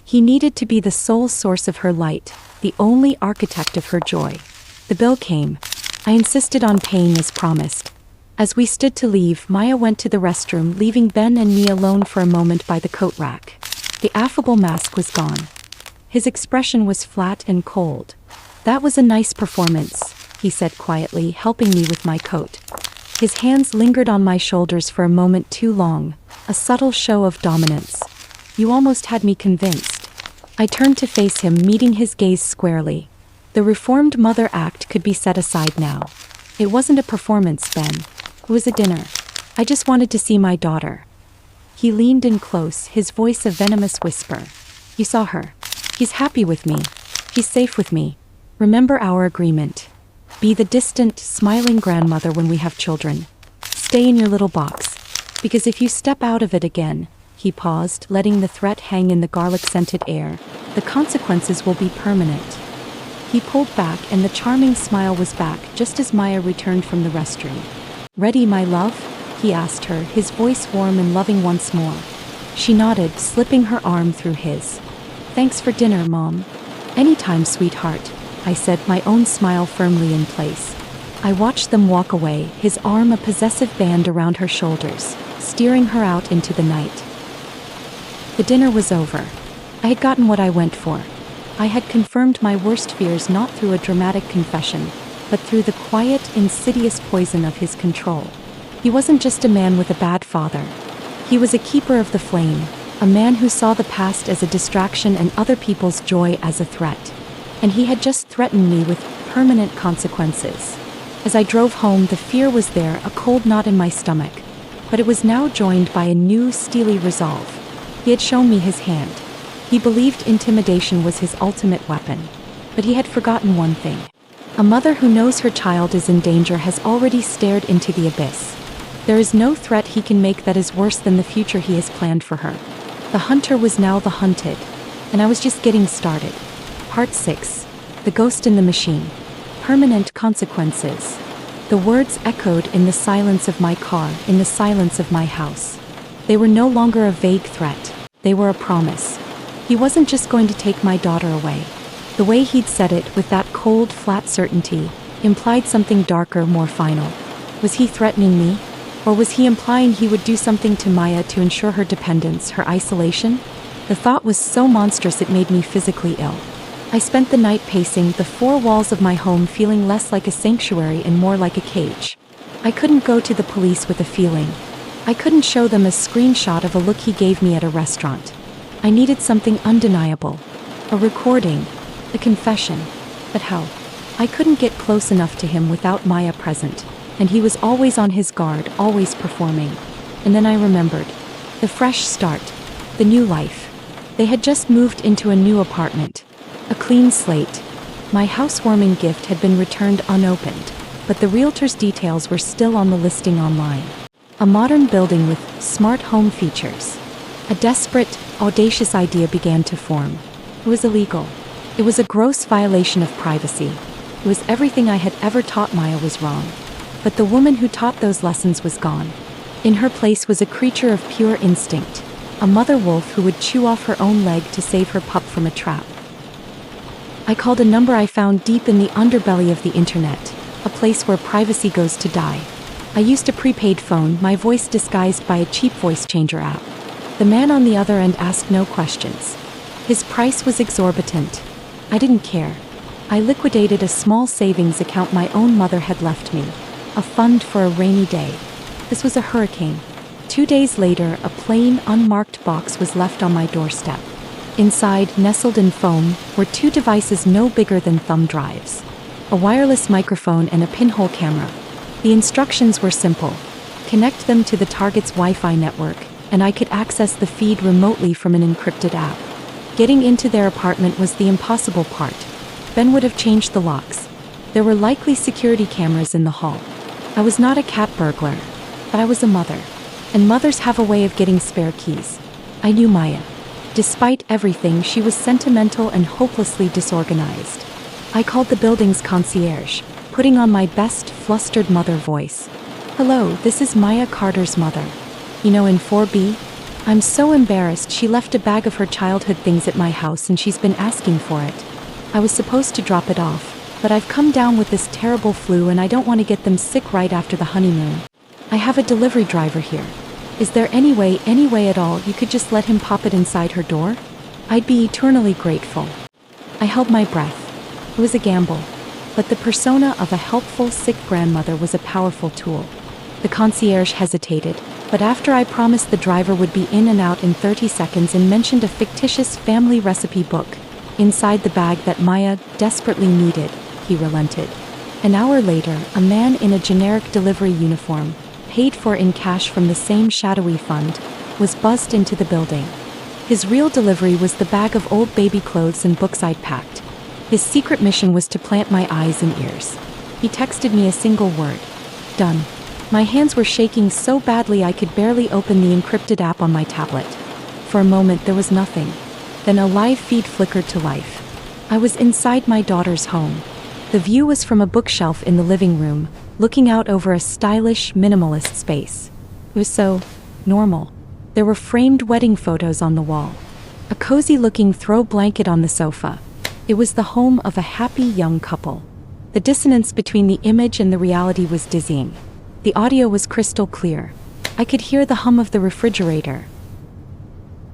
He needed to be the sole source of her light, the only architect of her joy. The bill came. I insisted on paying as promised. As we stood to leave, Maya went to the restroom, leaving Ben and me alone for a moment by the coat rack. The affable mask was gone. His expression was flat and cold. "That was a nice performance," he said quietly, helping me with my coat. His hands lingered on my shoulders for a moment too long, a subtle show of dominance. "You almost had me convinced." I turned to face him, meeting his gaze squarely. The reformed mother act could be set aside now. It wasn't a performance, Ben. It was a dinner. I just wanted to see my daughter. He leaned in close, his voice a venomous whisper. "You saw her. He's happy with me. He's safe with me. Remember our agreement. Be the distant, smiling grandmother when we have children. Stay in your little box. Because if you step out of it again," he paused, letting the threat hang in the garlic-scented air, "the consequences will be permanent." He pulled back and the charming smile was back just as Maya returned from the restroom. "Ready, my love?" he asked her, his voice warm and loving once more. She nodded, slipping her arm through his. "Thanks for dinner, Mom." "Anytime, sweetheart," I said, my own smile firmly in place. I watched them walk away, his arm a possessive band around her shoulders, steering her out into the night. The dinner was over. I had gotten what I went for. I had confirmed my worst fears not through a dramatic confession, but through the quiet, insidious poison of his control. He wasn't just a man with a bad father. He was a keeper of the flame, a man who saw the past as a distraction and other people's joy as a threat. And he had just threatened me with permanent consequences. As I drove home, the fear was there, a cold knot in my stomach. But it was now joined by a new, steely resolve. He had shown me his hand. He believed intimidation was his ultimate weapon. But he had forgotten one thing. A mother who knows her child is in danger has already stared into the abyss. There is no threat he can make that is worse than the future he has planned for her. The hunter was now the hunted. And I was just getting started. Part 6. The Ghost in the Machine. Permanent consequences. The words echoed in the silence of my car, in the silence of my house. They were no longer a vague threat. They were a promise. He wasn't just going to take my daughter away. The way he'd said it, with that cold, flat certainty, implied something darker, more final. Was he threatening me? Or was he implying he would do something to Maya to ensure her dependence, her isolation? The thought was so monstrous it made me physically ill. I spent the night pacing the four walls of my home, feeling less like a sanctuary and more like a cage. I couldn't go to the police with a feeling. I couldn't show them a screenshot of a look he gave me at a restaurant. I needed something undeniable. A recording. A confession. But how? I couldn't get close enough to him without Maya present. And he was always on his guard, always performing. And then I remembered. The fresh start. The new life. They had just moved into a new apartment. A clean slate. My housewarming gift had been returned unopened, but the realtor's details were still on the listing online. A modern building with smart home features. A desperate, audacious idea began to form. It was illegal. It was a gross violation of privacy. It was everything I had ever taught Maya was wrong. But the woman who taught those lessons was gone. In her place was a creature of pure instinct, a mother wolf who would chew off her own leg to save her pup from a trap. I called a number I found deep in the underbelly of the internet, a place where privacy goes to die. I used a prepaid phone, my voice disguised by a cheap voice changer app. The man on the other end asked no questions. His price was exorbitant. I didn't care. I liquidated a small savings account my own mother had left me, a fund for a rainy day. This was a hurricane. 2 days later, a plain, unmarked box was left on my doorstep. Inside, nestled in foam, were 2 devices no bigger than thumb drives. A wireless microphone and a pinhole camera. The instructions were simple. Connect them to the target's Wi-Fi network, and I could access the feed remotely from an encrypted app. Getting into their apartment was the impossible part. Ben would have changed the locks. There were likely security cameras in the hall. I was not a cat burglar, but I was a mother. And mothers have a way of getting spare keys. I knew Maya. Despite everything, she was sentimental and hopelessly disorganized. I called the building's concierge, putting on my best flustered mother voice. "Hello, this is Maya Carter's mother. You know, in 4B? I'm so embarrassed. She left a bag of her childhood things at my house and she's been asking for it. I was supposed to drop it off, but I've come down with this terrible flu and I don't want to get them sick right after the honeymoon. I have a delivery driver here. Is there any way at all you could just let him pop it inside her door?" I'd be eternally grateful. I held my breath. It was a gamble. But the persona of a helpful, sick grandmother was a powerful tool. The concierge hesitated, but after I promised the driver would be in and out in 30 seconds and mentioned a fictitious family recipe book inside the bag that Maya desperately needed, he relented. An hour later, a man in a generic delivery uniform, paid for in cash from the same shadowy fund, was buzzed into the building. His real delivery was the bag of old baby clothes and books I'd packed. His secret mission was to plant my eyes and ears. He texted me a single word. Done. My hands were shaking so badly I could barely open the encrypted app on my tablet. For a moment there was nothing. Then a live feed flickered to life. I was inside my daughter's home. The view was from a bookshelf in the living room, looking out over a stylish, minimalist space. It was so normal. There were framed wedding photos on the wall. A cozy-looking throw blanket on the sofa. It was the home of a happy young couple. The dissonance between the image and the reality was dizzying. The audio was crystal clear. I could hear the hum of the refrigerator.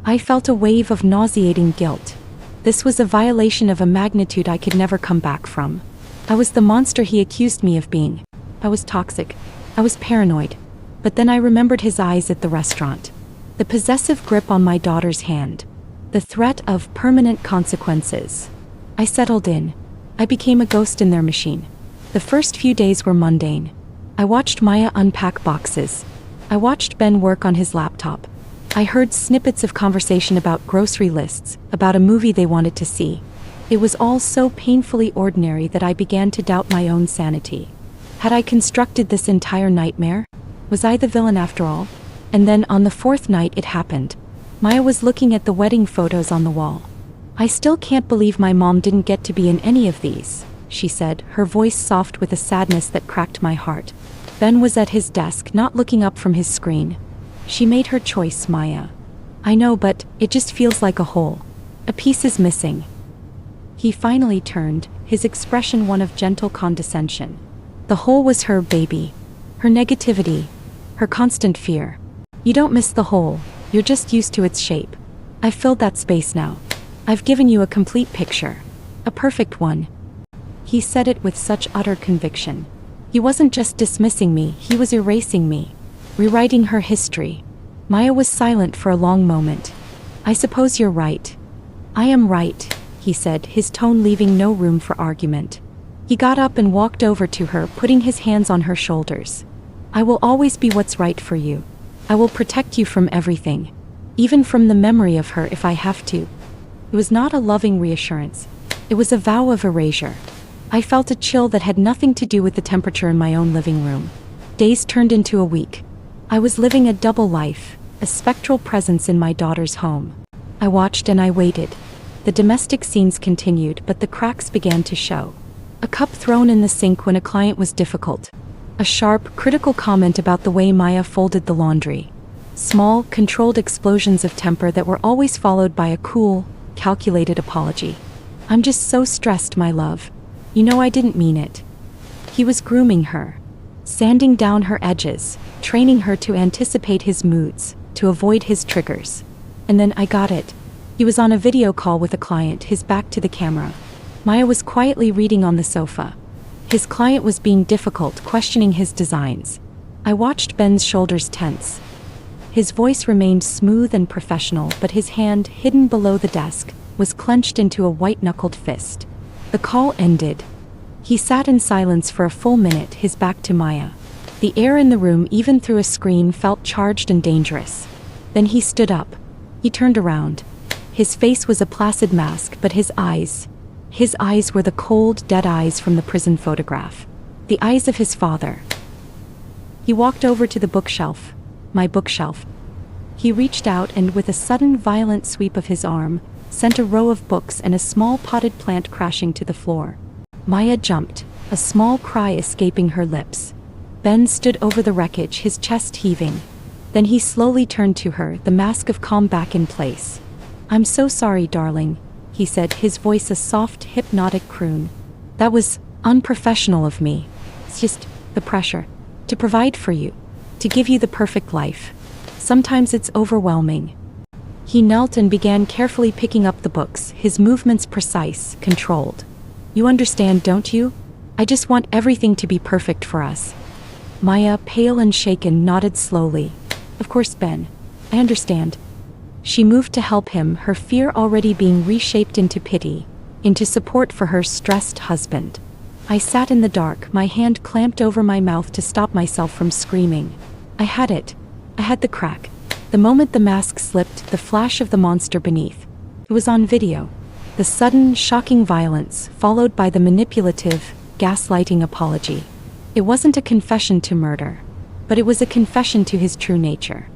I felt a wave of nauseating guilt. This was a violation of a magnitude I could never come back from. I was the monster he accused me of being. I was toxic. I was paranoid. But then I remembered his eyes at the restaurant. The possessive grip on my daughter's hand. The threat of permanent consequences. I settled in. I became a ghost in their machine. The first few days were mundane. I watched Maya unpack boxes. I watched Ben work on his laptop. I heard snippets of conversation about grocery lists, about a movie they wanted to see. It was all so painfully ordinary that I began to doubt my own sanity. Had I constructed this entire nightmare? Was I the villain after all? And then on the fourth night it happened. Maya was looking at the wedding photos on the wall. I still can't believe my mom didn't get to be in any of these, she said, her voice soft with a sadness that cracked my heart. Ben was at his desk, not looking up from his screen. She made her choice, Maya. I know, but it just feels like a hole. A piece is missing. He finally turned, his expression one of gentle condescension. The hole was her baby. Her negativity. Her constant fear. You don't miss the hole, you're just used to its shape. I've filled that space now. I've given you a complete picture. A perfect one. He said it with such utter conviction. He wasn't just dismissing me, he was erasing me. Rewriting her history. Maya was silent for a long moment. I suppose you're right. I am right, he said, his tone leaving no room for argument. He got up and walked over to her, putting his hands on her shoulders. I will always be what's right for you. I will protect you from everything. Even from the memory of her if I have to. It was not a loving reassurance. It was a vow of erasure. I felt a chill that had nothing to do with the temperature in my own living room. Days turned into a week. I was living a double life, a spectral presence in my daughter's home. I watched and I waited. The domestic scenes continued, but the cracks began to show. A cup thrown in the sink when a client was difficult. A sharp, critical comment about the way Maya folded the laundry. Small, controlled explosions of temper that were always followed by a cool, calculated apology. I'm just so stressed, my love. You know I didn't mean it. He was grooming her. Sanding down her edges, training her to anticipate his moods, to avoid his triggers. And then I got it. He was on a video call with a client, his back to the camera. Maya was quietly reading on the sofa. His client was being difficult, questioning his designs. I watched Ben's shoulders tense. His voice remained smooth and professional, but his hand, hidden below the desk, was clenched into a white-knuckled fist. The call ended. He sat in silence for a full minute, his back to Maya. The air in the room, even through a screen, felt charged and dangerous. Then he stood up. He turned around. His face was a placid mask, but his eyes were the cold, dead eyes from the prison photograph. The eyes of his father. He walked over to the bookshelf. My bookshelf. He reached out and, with a sudden violent sweep of his arm, sent a row of books and a small potted plant crashing to the floor. Maya jumped, a small cry escaping her lips. Ben stood over the wreckage, his chest heaving. Then he slowly turned to her, the mask of calm back in place. I'm so sorry, darling, he said, his voice a soft, hypnotic croon. That was unprofessional of me. It's just the pressure. To provide for you. To give you the perfect life. Sometimes it's overwhelming. He knelt and began carefully picking up the books, his movements precise, controlled. You understand, don't you? I just want everything to be perfect for us. Maya, pale and shaken, nodded slowly. Of course, Ben. I understand. She moved to help him, her fear already being reshaped into pity, into support for her stressed husband. I sat in the dark, my hand clamped over my mouth to stop myself from screaming. I had it. I had the crack. The moment the mask slipped, the flash of the monster beneath. It was on video. The sudden, shocking violence, followed by the manipulative, gaslighting apology. It wasn't a confession to murder, but it was a confession to his true nature.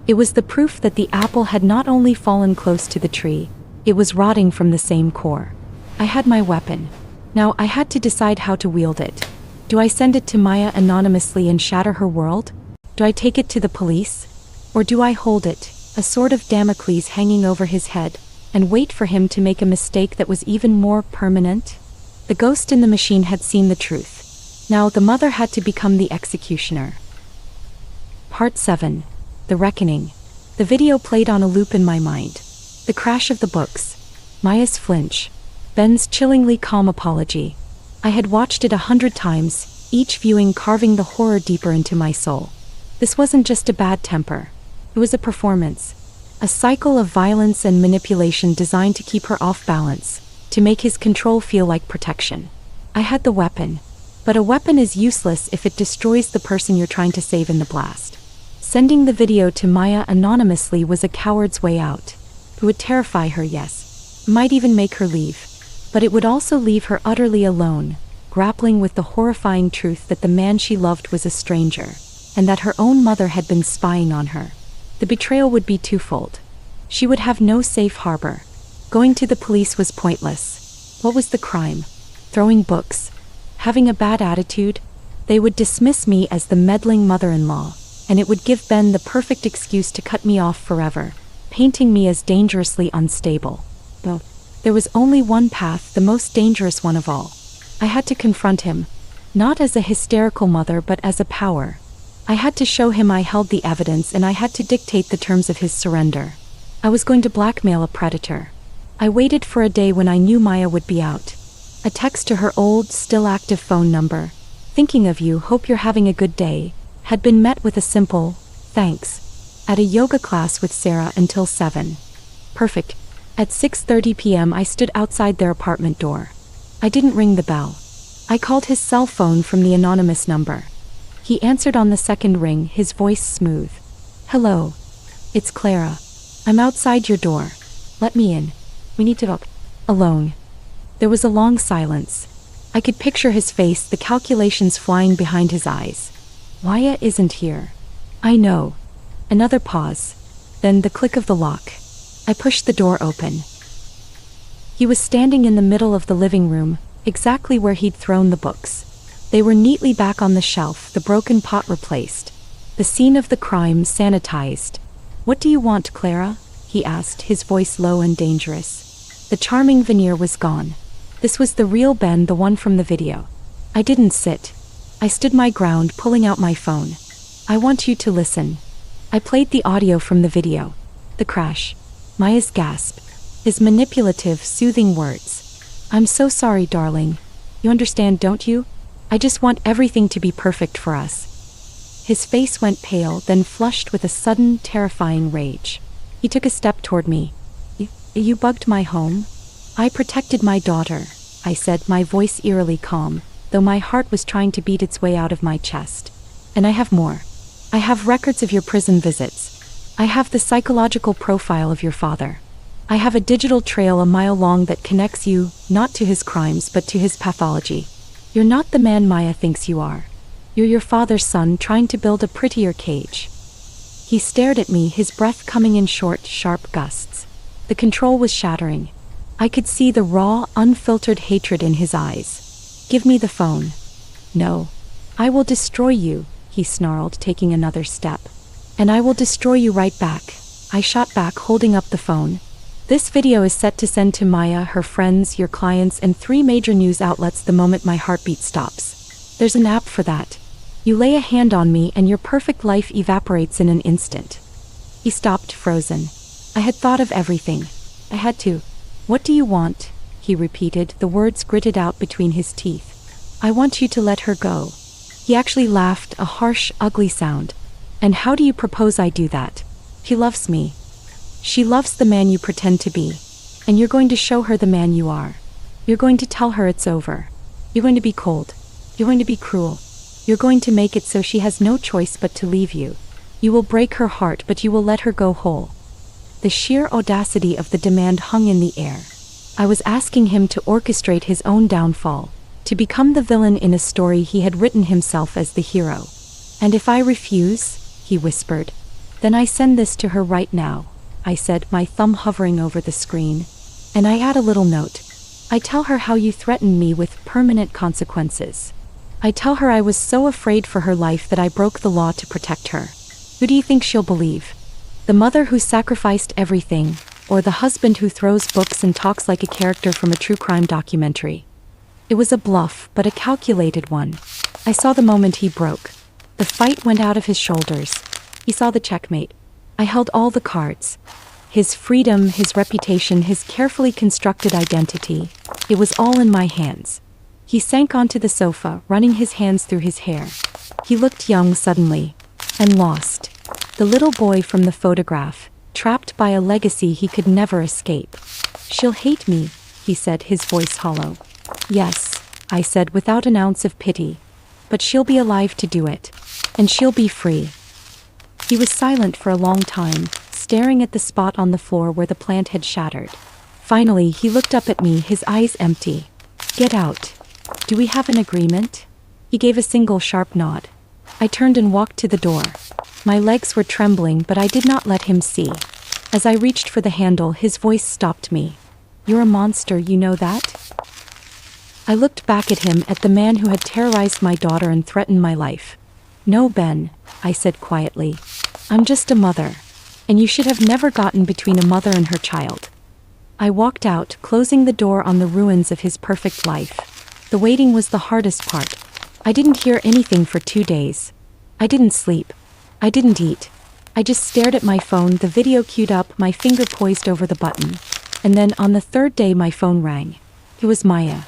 It was the proof that the apple had not only fallen close to the tree, it was rotting from the same core. I had my weapon. Now I had to decide how to wield it. Do I send it to Maya anonymously and shatter her world? Do I take it to the police? Or do I hold it, a sword of Damocles hanging over his head, and wait for him to make a mistake that was even more permanent? The ghost in the machine had seen the truth. Now the mother had to become the executioner. Part 7. The Reckoning. The video played on a loop in my mind. The crash of the books. Maya's flinch. Ben's chillingly calm apology. I had watched it 100 times, each viewing carving the horror deeper into my soul. This wasn't just a bad temper. It was a performance. A cycle of violence and manipulation designed to keep her off balance, to make his control feel like protection. I had the weapon. But a weapon is useless if it destroys the person you're trying to save in the blast. Sending the video to Maya anonymously was a coward's way out. It would terrify her, yes. It might even make her leave. But it would also leave her utterly alone, grappling with the horrifying truth that the man she loved was a stranger, and that her own mother had been spying on her. The betrayal would be twofold. She would have no safe harbor. Going to the police was pointless. What was the crime? Throwing books? Having a bad attitude? They would dismiss me as the meddling mother-in-law, and it would give Ben the perfect excuse to cut me off forever, painting me as dangerously unstable. Though there was only one path, the most dangerous one of all. I had to confront him, not as a hysterical mother but as a power. I had to show him I held the evidence, and I had to dictate the terms of his surrender. I was going to blackmail a predator. I waited for a day when I knew Maya would be out. A text to her old, still active phone number, "Thinking of you, hope you're having a good day," had been met with a simple, "Thanks." At a yoga class with Sarah until 7. Perfect. At 6:30 p.m. I stood outside their apartment door. I didn't ring the bell. I called his cell phone from the anonymous number. He answered on the second ring, his voice smooth. "Hello. It's Clara. I'm outside your door. Let me in. We need to talk. Alone." There was a long silence. I could picture his face, the calculations flying behind his eyes. Maya isn't here. I know. Another pause. Then the click of the lock. I pushed the door open. He was standing in the middle of the living room, exactly where he'd thrown the books. They were neatly back on the shelf, the broken pot replaced. The scene of the crime sanitized. "What do you want, Clara?" he asked, his voice low and dangerous. The charming veneer was gone. This was the real Ben, the one from the video. I didn't sit. I stood my ground, pulling out my phone. "I want you to listen." I played the audio from the video. The crash. Maya's gasp. His manipulative, soothing words. "I'm so sorry, darling. You understand, don't you? I just want everything to be perfect for us." His face went pale, then flushed with a sudden, terrifying rage. He took a step toward me. You bugged my home?" "I protected my daughter," I said, my voice eerily calm, though my heart was trying to beat its way out of my chest. "And I have more. I have records of your prison visits. I have the psychological profile of your father. I have a digital trail a mile long that connects you, not to his crimes but to his pathology. You're not the man Maya thinks you are. You're your father's son trying to build a prettier cage." He stared at me, his breath coming in short, sharp gusts. The control was shattering. I could see the raw, unfiltered hatred in his eyes. "Give me the phone." "No. I will destroy you," he snarled, taking another step. "And I will destroy you right back." I shot back, holding up the phone. "This video is set to send to Maya, her friends, your clients, and 3 major news outlets the moment my heartbeat stops. There's an app for that. You lay a hand on me and your perfect life evaporates in an instant." He stopped, frozen. I had thought of everything. I had to. What do you want? He repeated, the words gritted out between his teeth. I want you to let her go. He actually laughed, a harsh, ugly sound. And how do you propose I do that? He loves me. She loves the man you pretend to be. And you're going to show her the man you are. You're going to tell her it's over. You're going to be cold. You're going to be cruel. You're going to make it so she has no choice but to leave you. You will break her heart, but you will let her go whole. The sheer audacity of the demand hung in the air. I was asking him to orchestrate his own downfall, to become the villain in a story he had written himself as the hero. And if I refuse, he whispered, then I send this to her right now, I said, my thumb hovering over the screen. And I add a little note. I tell her how you threatened me with permanent consequences. I tell her I was so afraid for her life that I broke the law to protect her. Who do you think she'll believe? The mother who sacrificed everything, or the husband who throws books and talks like a character from a true crime documentary? It was a bluff, but a calculated one. I saw the moment he broke. The fight went out of his shoulders. He saw the checkmate. I held all the cards. His freedom, his reputation, his carefully constructed identity. It was all in my hands. He sank onto the sofa, running his hands through his hair. He looked young suddenly. And lost. The little boy from the photograph, trapped by a legacy he could never escape. She'll hate me, he said, his voice hollow. Yes, I said without an ounce of pity. But she'll be alive to do it. And she'll be free. He was silent for a long time, staring at the spot on the floor where the plant had shattered. Finally, he looked up at me, his eyes empty. Get out. Do we have an agreement? He gave a single sharp nod. I turned and walked to the door. My legs were trembling, but I did not let him see. As I reached for the handle, his voice stopped me. You're a monster, you know that? I looked back at him, at the man who had terrorized my daughter and threatened my life. No, Ben, I said quietly. I'm just a mother. And you should have never gotten between a mother and her child. I walked out, closing the door on the ruins of his perfect life. The waiting was the hardest part. I didn't hear anything for 2 days. I didn't sleep. I didn't eat. I just stared at my phone, the video queued up, my finger poised over the button. And then on the 3rd day my phone rang. It was Maya.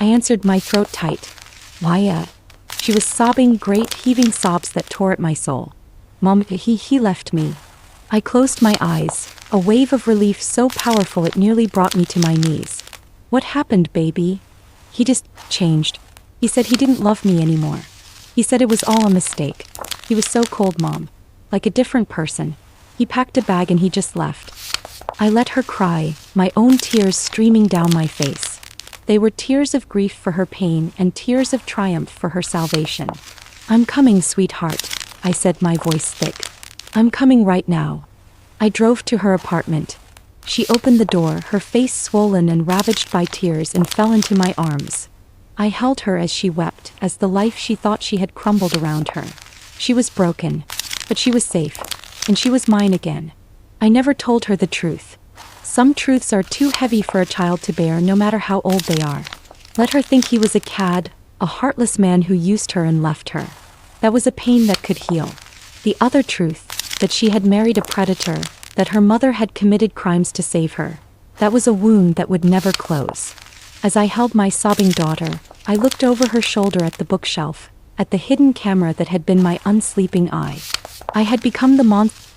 I answered, my throat tight. Maya. She was sobbing, great heaving sobs that tore at my soul. Mom, he left me. I closed my eyes, a wave of relief so powerful it nearly brought me to my knees. What happened, baby? He just changed. He said he didn't love me anymore. He said it was all a mistake. He was so cold, Mom. Like a different person. He packed a bag and he just left. I let her cry, my own tears streaming down my face. They were tears of grief for her pain and tears of triumph for her salvation. I'm coming, sweetheart, I said, my voice thick. I'm coming right now. I drove to her apartment. She opened the door, her face swollen and ravaged by tears, and fell into my arms. I held her as she wept, as the life she thought she had crumbled around her. She was broken, but she was safe, and she was mine again. I never told her the truth. Some truths are too heavy for a child to bear, no matter how old they are. Let her think he was a cad, a heartless man who used her and left her. That was a pain that could heal. The other truth, that she had married a predator, that her mother had committed crimes to save her. That was a wound that would never close. As I held my sobbing daughter, I looked over her shoulder at the bookshelf, at the hidden camera that had been my unsleeping eye. I had become the monster